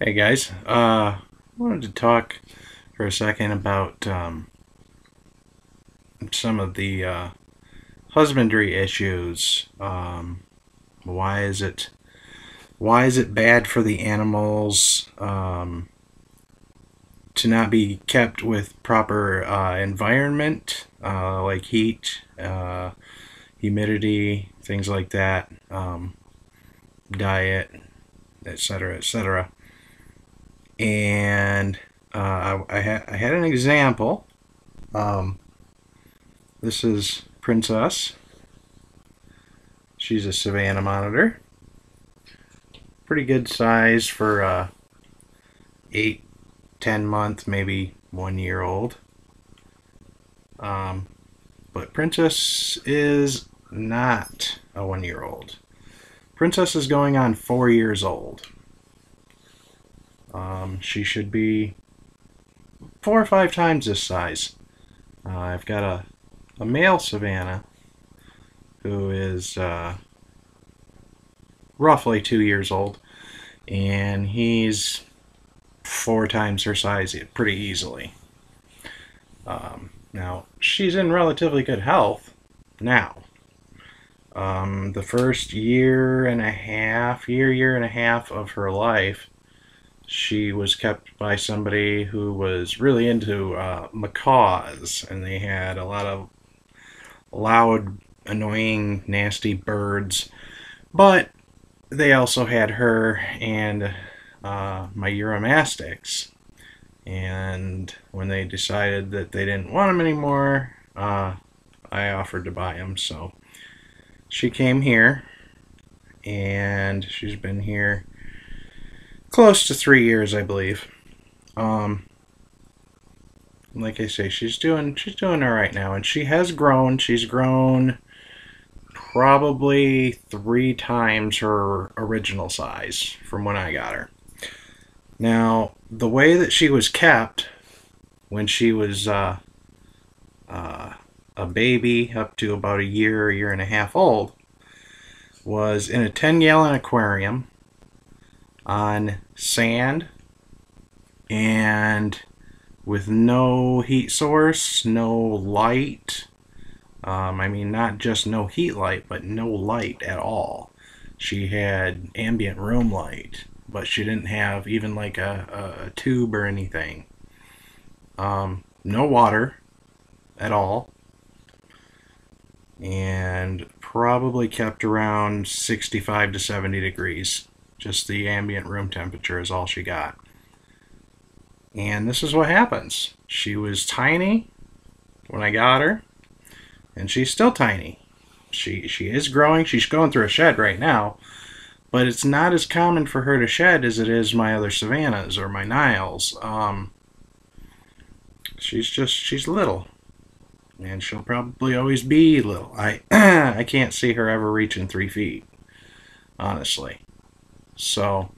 Hey guys, wanted to talk for a second about some of the husbandry issues. Why is it bad for the animals to not be kept with proper environment, like heat, humidity, things like that, diet, etc., etc. And I had an example. Um, this is Princess. She's a Savannah monitor. Pretty good size for 8, 10 month, maybe 1 year old. But Princess is not a 1 year old. Princess is going on 4 years old. She should be 4 or 5 times this size. I've got a male Savannah who is roughly 2 years old, and he's 4 times her size pretty easily. Now, she's in relatively good health now. The first year and a half of her life, she was kept by somebody who was really into macaws, and they had a lot of loud, annoying, nasty birds. But they also had her and my Uromastics. And when they decided that they didn't want them anymore, I offered to buy them. So she came here, and she's been here close to 3 years, I believe. Like I say, she's doing all right now, and she has grown. She's grown probably 3 times her original size from when I got her. Now, the way that she was kept when she was a baby up to about a year and a half old was in a 10-gallon aquarium on sand and with no heat source, no light. I mean, not just no heat light, but no light at all. She had ambient room light, but she didn't have even like a tube or anything. No water at all. And probably kept around 65 to 70 degrees. Just the ambient room temperature is all she got. And this is what happens. She was tiny when I got her, and she's still tiny. She is growing. She's going through a shed right now, but it's not as common for her to shed as it is my other Savannahs or my Niles. She's little, and she'll probably always be little. I can't see her ever reaching 3 feet, honestly. So,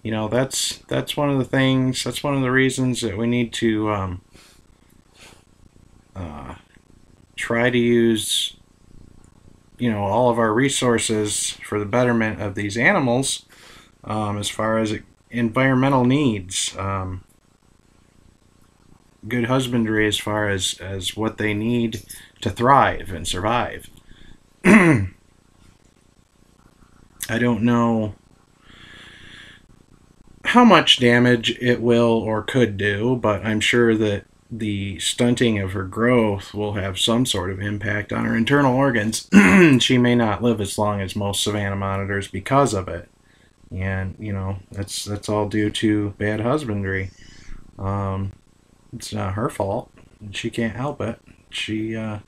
you know, that's one of the things. That's one of the reasons that we need to try to use, you know, all of our resources for the betterment of these animals, as far as environmental needs, good husbandry as far as what they need to thrive and survive. I don't know how much damage it will or could do, but I'm sure that the stunting of her growth will have some sort of impact on her internal organs. She may not live as long as most Savannah monitors because of it. And, you know, that's all due to bad husbandry. It's not her fault. She can't help it. She, you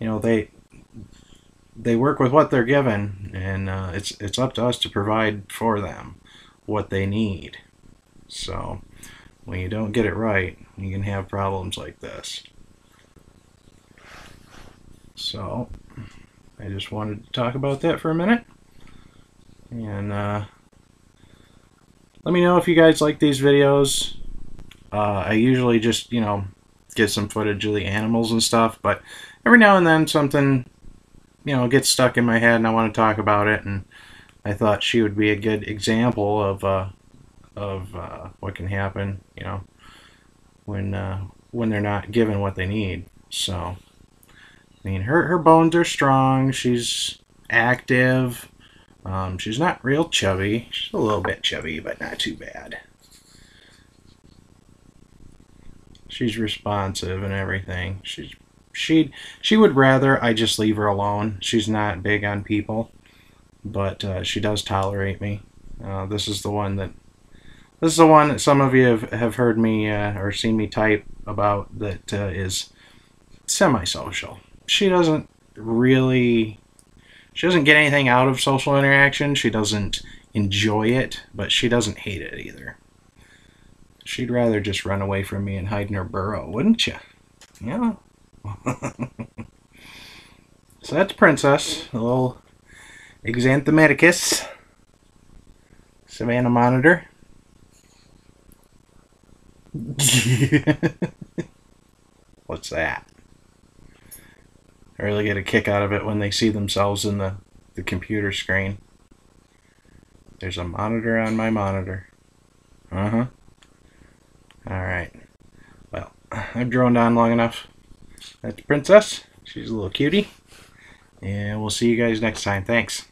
know, they work with what they're given, and it's up to us to provide for them what they need. So when you don't get it right, you can have problems like this. So I just wanted to talk about that for a minute, and let me know if you guys like these videos. I usually just, you know, get some footage of the animals and stuff, but every now and then something, you know, gets stuck in my head and I want to talk about it, and I thought she would be a good example of of what can happen, you know, when they're not given what they need. So, I mean, her bones are strong. She's active. She's not real chubby. She's a little bit chubby, but not too bad. She's responsive and everything. She would rather I just leave her alone. She's not big on people, but she does tolerate me. This is the one that some of you have heard me or seen me type about that is semi-social. She doesn't get anything out of social interaction. She doesn't enjoy it, but she doesn't hate it either. She'd rather just run away from me and hide in her burrow, wouldn't you? Yeah. So that's Princess, a little Xanthomedicus Savannah monitor. What's that? I really get a kick out of it when they see themselves in the computer screen. There's a monitor on my monitor. Uh-huh. Alright. Well, I've droned on long enough. That's Princess. She's a little cutie. And we'll see you guys next time. Thanks.